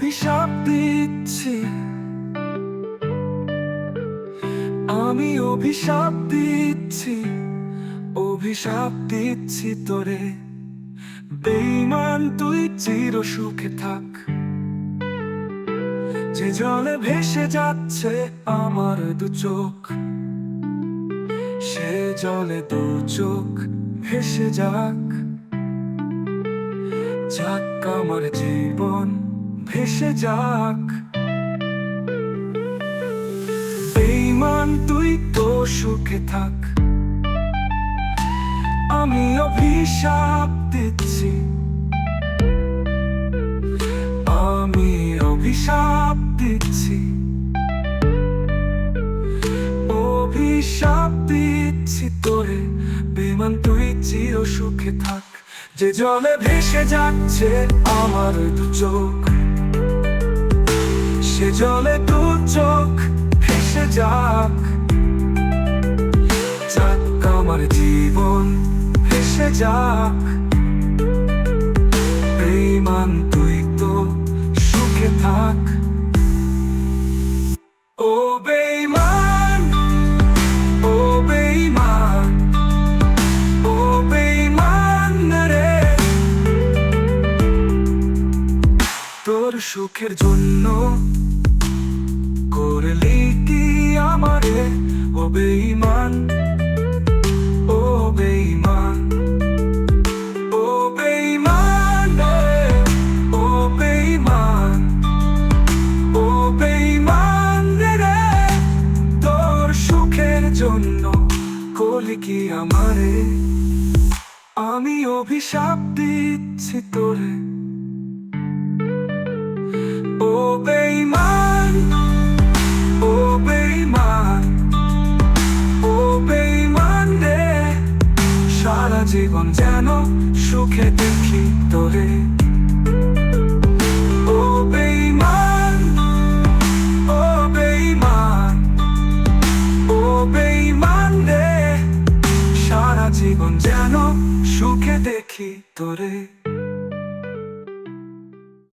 অভিশাপ দিচ্ছি, আমি অভিশাপ দিচ্ছি, অভিশাপ দিচ্ছি তোরে। বেঈমান তুই চির সুখে থাক, যে জলে ভেসে যাচ্ছে আমার দু চোখ, সে জলে দু চোখ ভেসে যাক। যাক আমার জীবন ভেসে যাক। বেঈমান তুই তো সুখে থাক, আমি অভিশাপ দিচ্ছি, আমি অভিশাপ দিচ্ছি, অভিশাপ দিচ্ছি তোরে। বেঈমান তুই চির সুখে থাক, যে জলে ভেসে যাচ্ছে আমার দু চোখ, সে জলে দু চোখ ভেসে যাক। যাক আমার জীবন ভেসে যাক। বেঈমান তুই তো সুখে থাক। ও বেঈমান, ও বেঈমান, ও বেঈমান রে, তোর সুখের জন্য করলি কি আমারে? ও বেঈমান, ও বেঈমান, ও বেঈমান রে, ও বেঈমান, ও বেঈমান রে, তোর সুখের জন্য করলি কি আমারে? আমি অভিশাপ দিচ্ছি তোরে। ও বেঈমান, ও বেঈমান, ও বেঈমান রে, সারা জীবন যেন সুখে দেখি তোরে। ও বেঈমান, ও বেঈমান, ও বেঈমান রে, সারা জীবন যেন সুখে দেখি তোরে।